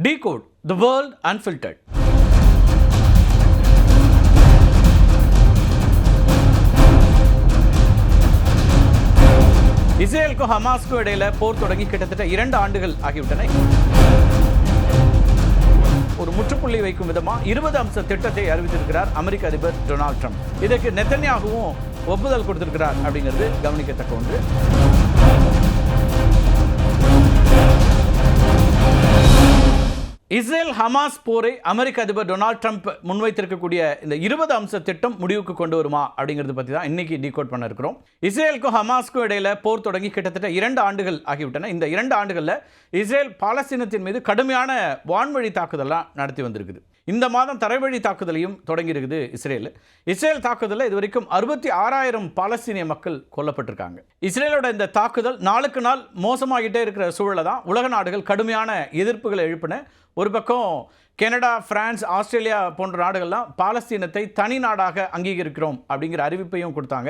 Decode the World Unfiltered. இஸ்ரேலுக்கும் ஹமாஸ்க்கும் இடையில போர் தொடங்கி கிட்டத்தட்ட 2 ஆண்டுகள் ஆகிவிட்டன. ஒரு முற்றுப்புள்ளி வைக்கும் விதமா 20 அம்ச திட்டத்தை அறிவித்திருக்கிறார் அமெரிக்க அதிபர் டொனால்ட் ட்ரம்ப். இதற்கு நெத்தன்யாகுவும் ஒப்புதல் கொடுத்திருக்கிறார் அப்படிங்கிறது கவனிக்கத்தக்க ஒன்று. இஸ்ரேல் ஹமாஸ் போரை அமெரிக்க அதிபர் டொனால்ட் ட்ரம்ப் முன்வைத்திருக்கக்கூடிய இந்த 20 அம்ச திட்டம் முடிவுக்கு கொண்டு வருமா அப்படிங்கிறது பற்றி தான் இன்னைக்கு டீகோட் பண்ண இருக்கிறோம். இஸ்ரேலுக்கும் ஹமாஸ்க்கும் இடையில போர் தொடங்கி கிட்டத்தட்ட 2 ஆண்டுகள் ஆகிவிட்டன. இந்த 2 ஆண்டுகளில் இஸ்ரேல் பாலஸ்தீனத்தின் மீது கடுமையான வான்வழி தாக்குதலாம் நடத்தி வந்திருக்குது. இந்த மாதம் தரைவழி தாக்குதலையும் தொடங்கியிருக்குது இஸ்ரேல் தாக்குதலில் இதுவரைக்கும் 66,000 பாலஸ்தீனிய மக்கள் கொல்லப்பட்டிருக்காங்க. இஸ்ரேலோட இந்த தாக்குதல் நாளுக்கு நாள் மோசமாகிட்டே இருக்கிற சூழலை தான் உலக நாடுகள் கடுமையான எதிர்ப்புகளை எழுப்பின. ஒரு பக்கம் கனடா, பிரான்ஸ், ஆஸ்திரேலியா போன்ற நாடுகள்லாம் பாலஸ்தீனத்தை தனி நாடாக அங்கீகரிக்கிறோம் அப்படிங்கிற அறிவிப்பையும் கொடுத்தாங்க.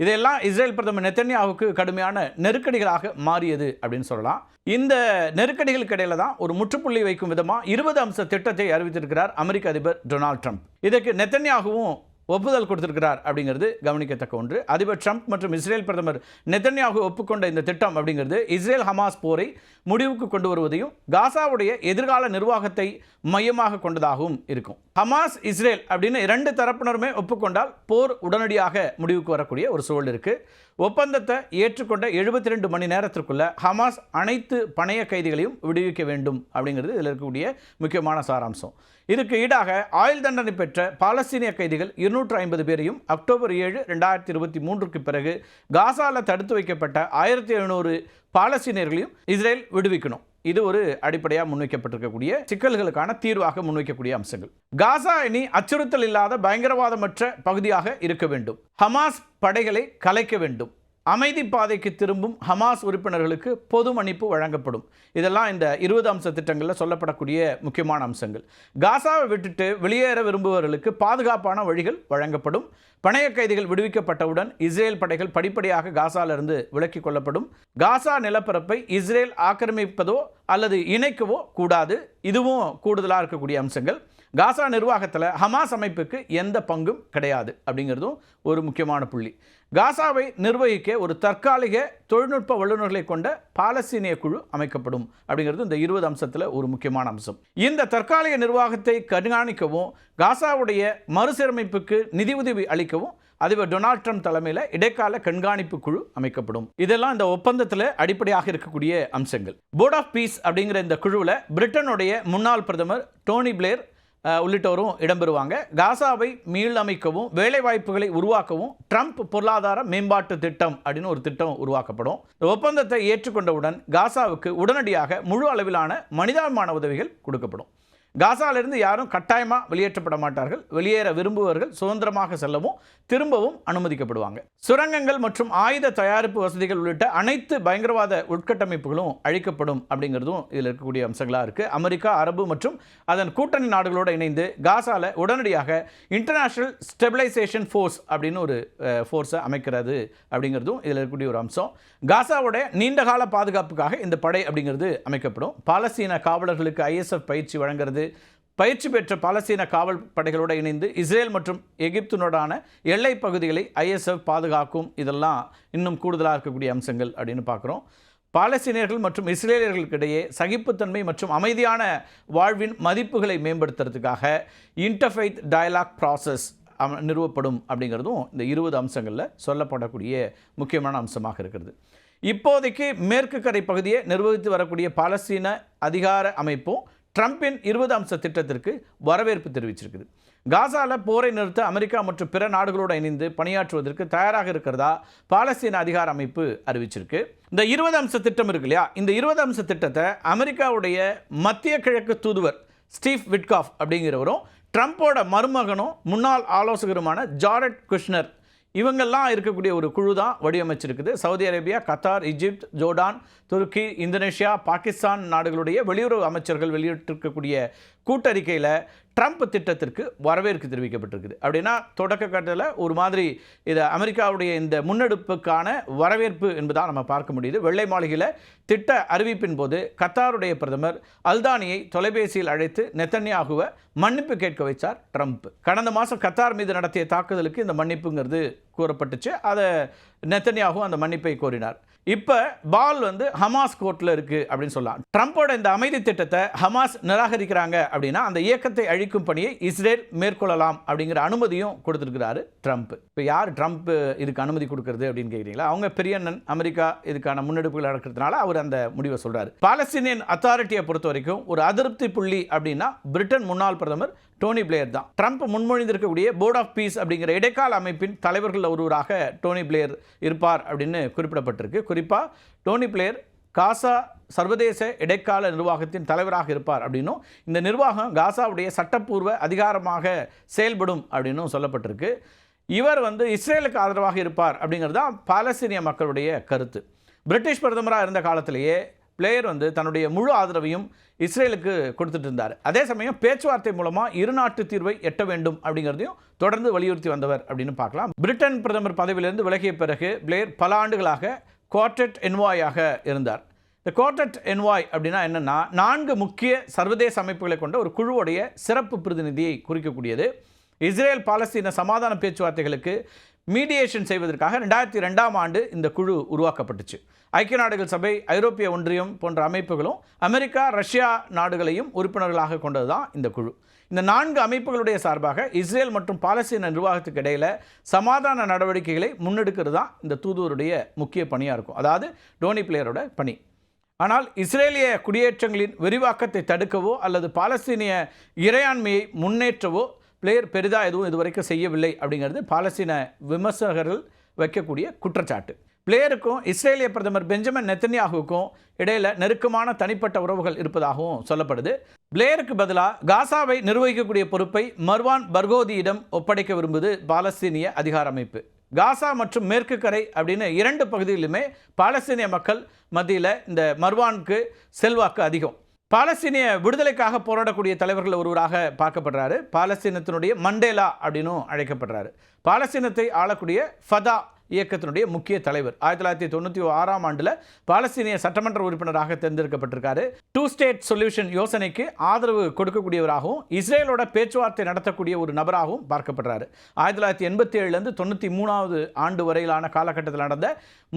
இதெல்லாம் இஸ்ரேல் பிரதமர் நெத்தன்யாகுவுக்கு கடுமையான நெருக்கடிகளாக மாறியது அப்படின்னு சொல்லலாம். இந்த நெருக்கடிகளுக்கு இடையில தான் ஒரு முற்றுப்புள்ளி வைக்கும் விதமா 20 அம்ச திட்டத்தை அறிவித்திருக்கிறார் அமெரிக்க அதிபர் டொனால்ட் ட்ரம்ப். இதற்கு நெத்தன்யாகுவும் ஒப்புதல் கொடுத்திருக்கிறார் அப்படிங்கிறது கவனிக்கத்தக்க ஒன்று. அதிபர் ட்ரம்ப் மற்றும் இஸ்ரேல் பிரதமர் நெத்தன்யாகு ஒப்புக்கொண்ட இந்த திட்டம் அப்படிங்கிறது இஸ்ரேல் ஹமாஸ் போரை முடிவுக்கு கொண்டு வருவதையும் காசாவுடைய எதிர்கால நிர்வாகத்தை மையமாக கொண்டதாகவும் இருக்கும். ஹமாஸ், இஸ்ரேல் அப்படின்னு 2 தரப்பினருமே ஒப்புக்கொண்டால் போர் உடனடியாக முடிவுக்கு வரக்கூடிய ஒரு சூழல் இருக்கு. ஒப்பந்தத்தை ஏற்றுக்கொண்ட 72 மணி நேரத்திற்குள்ள ஹமாஸ் அனைத்து பணைய கைதிகளையும் விடுவிக்க வேண்டும் அப்படிங்கிறது இதில் இருக்கக்கூடிய முக்கியமான சாராம்சம். இதுக்கு ஈடாக ஆயுள் தண்டனை பெற்ற பாலஸ்தீனிய கைதிகள் 250 பேரையும் அக்டோபர் 7, 2023 பிறகு காசால தடுத்து வைக்கப்பட்ட 1700 பாலஸ்தீனியர்களையும் இஸ்ரேல் விடுவிக்கணும். இது ஒரு அடிப்படையாக முன்வைக்கப்பட்டிருக்கக்கூடிய சிக்கல்களுக்கான தீர்வாக முன்வைக்கக்கூடிய அம்சங்கள். காசா இனி அச்சுறுத்தல் இல்லாத பயங்கரவாதமற்ற பகுதியாக இருக்க வேண்டும். ஹமாஸ் படைகளை கலைக்க வேண்டும். அமைதி பாதைக்கு திரும்பும் ஹமாஸ் உறுப்பினர்களுக்கு பொது மன்னிப்பு வழங்கப்படும். இதெல்லாம் இந்த 20 அம்ச திட்டங்களில் சொல்லப்படக்கூடிய முக்கியமான அம்சங்கள். காசாவை விட்டுட்டு வெளியேற விரும்புபவர்களுக்கு பாதுகாப்பான வழிகள் வழங்கப்படும். பணைய கைதிகள் விடுவிக்கப்பட்டவுடன் இஸ்ரேல் படைகள் படிப்படியாக காசாவிலிருந்து விலக்கிக் கொள்ளப்படும். காசா நிலப்பரப்பை இஸ்ரேல் ஆக்கிரமிப்பதோ அல்லது இணைக்கவோ கூடாது. இதுவும் கூடுதலாக இருக்கக்கூடிய அம்சங்கள். காசா நிர்வாகத்தில் ஹமாஸ் அமைப்புக்கு எந்த பங்கும் கிடையாது அப்படிங்கிறதும் ஒரு முக்கியமான புள்ளி. காசாவை நிர்வகிக்க ஒரு தற்காலிக தொழில்நுட்ப வல்லுநர்களை கொண்ட பாலஸ்தீனிய குழு அமைக்கப்படும் அப்படிங்கிறது இந்த 20 அம்சத்தில் ஒரு முக்கியமான அம்சம். இந்த தற்காலிக நிர்வாகத்தை கண்காணிக்கவும் காசாவுடைய மறுசீரமைப்புக்கு நிதி உதவி அளிக்கவும் அதிபர் டொனால்ட் ட்ரம்ப் தலைமையில் இடைக்கால கண்காணிப்பு குழு அமைக்கப்படும். இதெல்லாம் இந்த ஒப்பந்தத்தில் அடிப்படையாக இருக்கக்கூடிய அம்சங்கள். போர்ட் ஆஃப் பீஸ் அப்படிங்கிற இந்த குழுவில் பிரிட்டனுடைய முன்னாள் பிரதமர் டோனி பிளேர் உள்ளிட்டோரும் இடம்பெறுவாங்க. காசாவை மீளமைக்கவும் வேலைவாய்ப்புகளை உருவாக்கவும் ட்ரம்ப் பொருளாதார மேம்பாட்டு திட்டம் அப்படின்னு ஒரு திட்டம் உருவாக்கப்படும். இந்த ஒப்பந்தத்தை ஏற்றுக்கொண்டவுடன் காசாவுக்கு உடனடியாக முழு அளவிலான மனிதாபிமான உதவிகள் கொடுக்கப்படும். காசாவிலிருந்து யாரும் கட்டாயமாக வெளியேற்றப்பட மாட்டார்கள். வெளியேற விரும்புவர்கள் சுதந்திரமாக செல்லவும் திரும்பவும் அனுமதிக்கப்படுவாங்க. சுரங்கங்கள் மற்றும் ஆயுத தயாரிப்பு வசதிகள் உள்ளிட்ட அனைத்து பயங்கரவாத உட்கட்டமைப்புகளும் அழிக்கப்படும் அப்படிங்கிறதும் இதில் இருக்கக்கூடிய அம்சங்களாக இருக்குது. அமெரிக்கா, அரபு மற்றும் அதன் கூட்டணி நாடுகளோடு இணைந்து காசாவில் உடனடியாக இன்டர்நேஷனல் ஸ்டெபிலைசேஷன் ஃபோர்ஸ் அப்படின்னு ஒரு ஃபோர்ஸை அமைக்கிறது அப்படிங்கிறதும் இதில் இருக்கக்கூடிய ஒரு அம்சம். காசாவோட நீண்டகால பாதுகாப்புக்காக இந்த படை அப்படிங்கிறது அமைக்கப்படும். பாலஸ்தீன காவலர்களுக்கு ISF பயிற்சி வழங்குறது, பயிற்சி பெற்ற பாலஸ்தீன காவல் படைகளோடு இணைந்து இஸ்ரேல் மற்றும் எகிப்துனுடான எல்லை பகுதிகளை ISF பாதுகாக்கும். இதெல்லாம் இன்னும் கூடுதலாக இருக்கக்கூடிய அம்சங்கள் அப்படின்னு பார்க்குறோம். பாலஸ்தீனியர்கள் மற்றும் இஸ்ரேலியர்களுக்கிடையே சகிப்புத்தன்மை மற்றும் அமைதியான வாழ்வின் மதிப்புகளை மேம்படுத்துறதுக்காக இன்டர்ஃபெய்த் டயலாக் ப்ராசஸ் நிறுவப்படும் அப்படிங்கிறதும் இந்த 20 அம்சங்களில் சொல்லப்படக்கூடிய முக்கியமான அம்சமாக இருக்கிறது. இப்போதைக்கு மேற்கு கரை பகுதியை நிர்வகித்து வரக்கூடிய பாலஸ்தீன அதிகார அமைப்பும் ட்ரம்பின் 20 அம்ச திட்டத்திற்கு வரவேற்பு தெரிவிச்சிருக்குது. காசாவில் போரை நிறுத்த அமெரிக்கா மற்றும் பிற நாடுகளோடு இணைந்து பணியாற்றுவதற்கு தயாராக இருக்கிறதா பாலஸ்தீன அதிகார அமைப்பு அறிவிச்சிருக்கு. இந்த 20 அம்ச திட்டம் இருக்கு இல்லையா, இந்த 20 அம்ச திட்டத்தை அமெரிக்காவுடைய மத்திய கிழக்கு தூதுவர் ஸ்டீவ் விட்காஃப் அப்படிங்கிறவரும் ட்ரம்போட மருமகனும் முன்னாள் ஆலோசகருமான ஜாரெட் குஷ்னர் இவங்கெல்லாம் இருக்கக்கூடிய ஒரு குழு தான் வடிவமைச்சிருக்குது. சவுதி அரேபியா, கத்தார், எகிப்து, ஜோர்டான், துருக்கி, இந்தோனேஷியா, பாகிஸ்தான் நாடுகளுடைய வெளியுறவு அமைச்சர்கள் வெளியிட்டிருக்கக்கூடிய கூட்டறிக்கையில் ட்ரம்ப் திட்டத்திற்கு வரவேற்பு தெரிவிக்கப்பட்டிருக்குது. அப்படின்னா தொடக்க கட்டத்தில் ஒரு மாதிரி இது அமெரிக்காவுடைய இந்த முன்னெடுப்புக்கான வரவேற்பு என்பதாக நம்ம பார்க்க முடியுது. வெள்ளை மாளிகையில் திட்ட அறிவிப்பின் போது கத்தாருடைய பிரதமர் அல்தானியை தொலைபேசியில் அழைத்து நெத்தன்யாகுவை மன்னிப்பு கேட்க வைத்தார் ட்ரம்ப். கடந்த மாதம் கத்தார் மீது நடத்திய தாக்குதலுக்கு இந்த மன்னிப்புங்கிறது கூறப்பட்டுச்சு. அதை நெத்தன்யாகு அந்த மன்னிப்பை கோரினார். இப்போ பால் ஹமாஸ் கோர்ட்டில் இருக்குது அப்படின்னு சொல்லலாம். ட்ரம்போட இந்த அமைதி திட்டத்தை ஹமாஸ் நிராகரிக்கிறாங்க அப்படின்னா அந்த இயக்கத்தை அழிக்கும் பணியை இஸ்ரேல் மேற்கொள்ளலாம் அப்படிங்கிற அனுமதியும் கொடுத்துருக்கிறாரு ட்ரம்ப். இப்போ யார் ட்ரம்ப் இதுக்கு அனுமதி கொடுக்கறது அப்படின்னு கேட்குறீங்களா? அவங்க பெரிய அண்ணன் அமெரிக்கா இதுக்கான முன்னெடுப்புகள் நடக்கிறதுனால அவர் அந்த முடிவை சொல்கிறார். பாலஸ்தீனியன் அத்தாரிட்டியை பொறுத்த வரைக்கும் ஒரு அதிருப்தி புள்ளி அப்படின்னா பிரிட்டன் முன்னாள் பிரதமர் டோனி பிளேயர் தான். ட்ரம்ப் முன்மொழிந்திருக்கக்கூடிய போர்ட் ஆஃப் பீஸ் அப்படிங்கிற இடைக்கால அமைப்பின் தலைவர்கள் ஒருவராக டோனி பிளேயர் இருப்பார் அப்படின்னு குறிப்பிடப்பட்டிருக்கு. குறிப்பாக டோனி பிளேயர் காசா சர்வதேச இடைக்கால நிர்வாகத்தின் தலைவராக இருப்பார் அப்படின்னும் இந்த நிர்வாகம் காசாவுடைய சட்டப்பூர்வ அதிகாரமாக செயல்படும் அப்படின்னும் சொல்லப்பட்டிருக்கு. இவர் இஸ்ரேலுக்கு ஆதரவாக இருப்பார் அப்படிங்கிறது தான் பாலஸ்தீனிய மக்களுடைய கருத்து. பிரிட்டிஷ் பிரதமராக இருந்த காலத்திலேயே பிளேயர் தன்னுடைய முழு ஆதரவையும் இஸ்ரேலுக்கு கொடுத்துட்டு இருந்தார். அதே சமயம் பேச்சுவார்த்தை மூலமாக இருநாட்டு தீர்வை எட்ட வேண்டும் அப்படிங்கிறதையும் தொடர்ந்து வலியுறுத்தி வந்தவர் அப்படின்னு பார்க்கலாம். பிரிட்டன் பிரதமர் பதவியிலிருந்து விலகிய பிறகு பிளேயர் பல ஆண்டுகளாக குவார்டெட் என்வாயாக இருந்தார். இந்த குவார்டெட் என்வாய் அப்படின்னா என்னென்னா 4 முக்கிய சர்வதேச அமைப்புகளை கொண்ட ஒரு குழுவுடைய சிறப்பு பிரதிநிதியை குறிக்கக்கூடியது. இஸ்ரேல் பாலஸ்தீன சமாதான பேச்சுவார்த்தைகளுக்கு மீடியேஷன் செய்வதற்காக 2002ஆம் ஆண்டு இந்த குழு உருவாக்கப்பட்டுச்சு. ஐக்கிய நாடுகள் சபை, ஐரோப்பிய ஒன்றியம் போன்ற அமைப்புகளும் அமெரிக்கா, ரஷ்யா நாடுகளையும் உறுப்பினர்களாக கொண்டது தான் இந்த குழு. இந்த 4 அமைப்புகளுடைய சார்பாக இஸ்ரேல் மற்றும் பாலஸ்தீன நிர்வாகத்துக்கு இடையில் சமாதான நடவடிக்கைகளை முன்னெடுக்கிறது தான் இந்த தூதுவருடைய முக்கிய பணியாக இருக்கும். அதாவது டோனி பிளேயரோட பணி. ஆனால் இஸ்ரேலிய குடியேற்றங்களின் விரிவாக்கத்தை தடுக்கவோ அல்லது பாலஸ்தீனிய இறையாண்மையை முன்னேற்றவோ பிளேயர் பெரிதாக எதுவும் இதுவரைக்கும் செய்யவில்லை அப்படிங்கிறது பாலஸ்தீன விமர்சகர்கள் வைக்கக்கூடிய குற்றச்சாட்டு. பிளேயருக்கும் இஸ்ரேலிய பிரதமர் பெஞ்சமின் நெத்தன்யாகுவுக்கும் இடையில் நெருக்கமான தனிப்பட்ட உறவுகள் இருப்பதாகவும் சொல்லப்படுது. பிளேயருக்கு பதிலாக காசாவை நிர்வகிக்கக்கூடிய பொறுப்பை மர்வான் பர்கோதியிடம் ஒப்படைக்க விரும்புது பாலஸ்தீனிய அதிகார அமைப்பு. காசா மற்றும் மேற்கு கரை அப்படின்னு 2 பகுதிகளிலுமே பாலஸ்தீனிய மக்கள் மத்தியில் இந்த மர்வானுக்கு செல்வாக்கு அதிகம். பாலஸ்தீனிய விடுதலைக்காக போராடக்கூடிய தலைவர்கள் ஒருவராக பார்க்கப்படுறாரு. பாலஸ்தீனத்தினுடைய மண்டேலா அப்படின்னும் அழைக்கப்படுறாரு. பாலஸ்தீனத்தை ஆளக்கூடிய ஃபதா இயக்கத்தினுடைய முக்கிய தலைவர். 1996ஆம் ஆண்டில் பாலஸ்தீனிய சட்டமன்ற உறுப்பினராக தேர்ந்தெடுக்கப்பட்டிருக்காரு. 2 ஸ்டேட் சொல்யூஷன் யோசனைக்கு ஆதரவு கொடுக்கக்கூடியவராகவும் இஸ்ரேலோட பேச்சுவார்த்தை நடத்தக்கூடிய ஒரு நபராகவும் பார்க்கப்படுறாரு. 1987லேருந்து 93வது ஆண்டு வரையிலான காலகட்டத்தில் நடந்த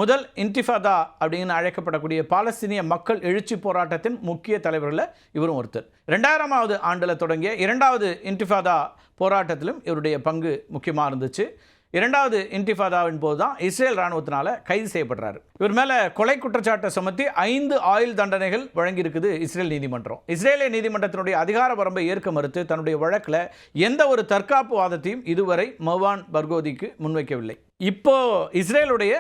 முதல் இன்டிஃபாதா அப்படின்னு அழைக்கப்படக்கூடிய பாலஸ்தீனிய மக்கள் எழுச்சி போராட்டத்தின் முக்கிய தலைவர்களில் இவரும் ஒருத்தர். 2000ஆவது ஆண்டில் தொடங்கிய 2வது இன்டிஃபாதா போராட்டத்திலும் இவருடைய பங்கு முக்கியமாக இருந்துச்சு. 2வது இன்டிஃபாதாவின் போது தான் இஸ்ரேல் இராணுவத்தினால கைது செய்யப்படுறாரு. இவர் மேலே கொலை குற்றச்சாட்டை சுமத்தி 5 ஆயுள் தண்டனைகள் வழங்கியிருக்குது இஸ்ரேல் நீதிமன்றம். இஸ்ரேலிய நீதிமன்றத்தினுடைய அதிகார வரம்பை ஏற்க மறுத்து தன்னுடைய வழக்கில் எந்த ஒரு தற்காப்பு வாதத்தையும் இதுவரை மர்வான் பர்கோதிக்கு முன்வைக்கவில்லை. இப்போ இஸ்ரேலுடைய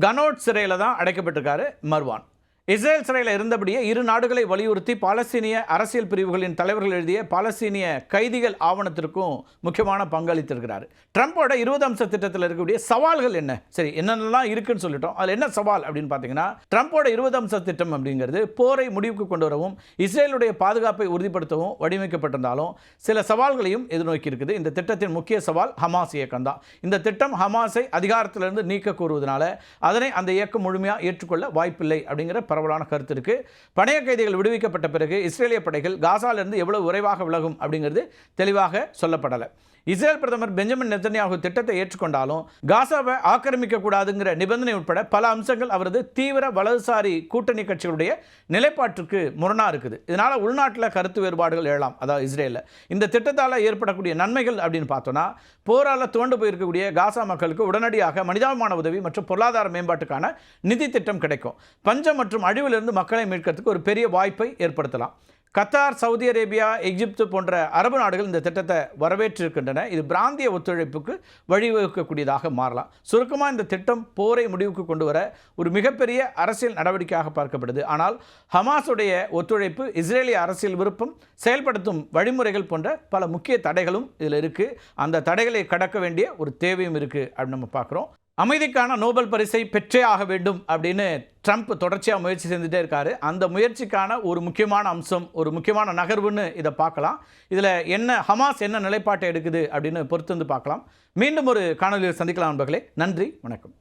கனோட் சிறையில் தான் அடைக்கப்பட்டிருக்காரு மர்வான். இஸ்ரேல் சிறையில் இருந்தபடியே இரு நாடுகளை வலியுறுத்தி பாலஸ்தீனிய அரசியல் பிரிவுகளின் தலைவர்கள் எழுதிய பாலஸ்தீனிய கைதிகள் ஆவணத்திற்கும் முக்கியமான பங்களித்திருக்கிறார். ட்ரம்போட 20 அம்ச திட்டத்தில் இருக்கக்கூடிய சவால்கள் என்ன? சரி, என்னென்னலாம் இருக்குன்னு சொல்லிட்டோம். அதில் என்ன சவால் அப்படின்னு பார்த்தீங்கன்னா, ட்ரம்போட 20 அம்ச திட்டம் அப்படிங்கிறது போரை முடிவுக்கு கொண்டு வரவும் இஸ்ரேலுடைய பாதுகாப்பை உறுதிப்படுத்தவும் வடிவமைக்கப்பட்டிருந்தாலும் சில சவால்களையும் எதிர்நோக்கி இருக்குது. இந்த திட்டத்தின் முக்கிய சவால் ஹமாஸ் இயக்கம் தான். இந்த திட்டம் ஹமாஸை அதிகாரத்திலிருந்து நீக்க கூறுவதனால அதனை அந்த இயக்கம் முழுமையாக ஏற்றுக்கொள்ள வாய்ப்பில்லை அப்படிங்கிற பரவலான கருத்து இருக்கு. பணைய கைதிகள் விடுவிக்கப்பட்ட பிறகு இஸ்ரேலிய படைகள் காசாலிருந்து எவ்வளவு விரைவாக விலகும் அப்படிங்கிறது தெளிவாக சொல்லப்படலை. இஸ்ரேல் பிரதமர் பெஞ்சமின் நெத்தன்யாகு திட்டத்தை ஏற்றுக்கொண்டாலும் காசாவை ஆக்கிரமிக்க கூடாதுங்கிற நிபந்தனை உட்பட பல அம்சங்கள் அவரது தீவிர வலதுசாரி கூட்டணி கட்சிகளுடைய நிலைப்பாட்டுக்கு முரணா இருக்குது. இதனால உள்நாட்டில் கருத்து வேறுபாடுகள் எழலாம். அதாவது இஸ்ரேலில் இந்த திட்டத்தால் ஏற்படக்கூடிய நன்மைகள் அப்படின்னு பார்த்தோன்னா, போரால் துவண்டு போயிருக்கக்கூடிய காசா மக்களுக்கு உடனடியாக மனிதாபிமான உதவி மற்றும் பொருளாதார மேம்பாட்டுக்கான நிதி திட்டம் கிடைக்கும். பஞ்சம் மற்றும் அழிவிலிருந்து மக்களை மீட்கிறதுக்கு ஒரு பெரிய வாய்ப்பை ஏற்படுத்தலாம். கத்தார், சவுதி அரேபியா, எகிப்து போன்ற அரபு நாடுகள் இந்த திட்டத்தை வரவேற்றிருக்கின்றன. இது பிராந்திய ஒத்துழைப்புக்கு வழிவகுக்கக்கூடியதாக மாறலாம். சுருக்கமாக இந்த திட்டம் போரை முடிவுக்கு கொண்டு வர ஒரு மிகப்பெரிய அரசியல் நடவடிக்கையாக பார்க்கப்படுது. ஆனால் ஹமாஸுடைய ஒத்துழைப்பு, இஸ்ரேலிய அரசியல் விருப்பம், செயல்படுத்தும் வழிமுறைகள் போன்ற பல முக்கிய தடைகளும் இதில் இருக்குது. அந்த தடைகளை கடக்க வேண்டிய ஒரு தேவையும் இருக்குது அப்படின்னு நம்ம பார்க்குறோம். அமைதிக்கான நோபல் பரிசை பெற்றே ஆக வேண்டும் அப்படின்னு ட்ரம்ப் தொடர்ச்சியாக முயற்சி செஞ்சுட்டே இருக்காரு. அந்த முயற்சிக்கான ஒரு முக்கியமான அம்சம், ஒரு முக்கியமான நகர்வுன்னு இதை பார்க்கலாம். இதில் என்ன ஹமாஸ் என்ன நிலைப்பாட்டை எடுக்குது அப்படின்னு பொறுத்து வந்து பார்க்கலாம். மீண்டும் ஒரு காணொலியில் சந்திக்கலாம் நண்பர்களே. நன்றி, வணக்கம்.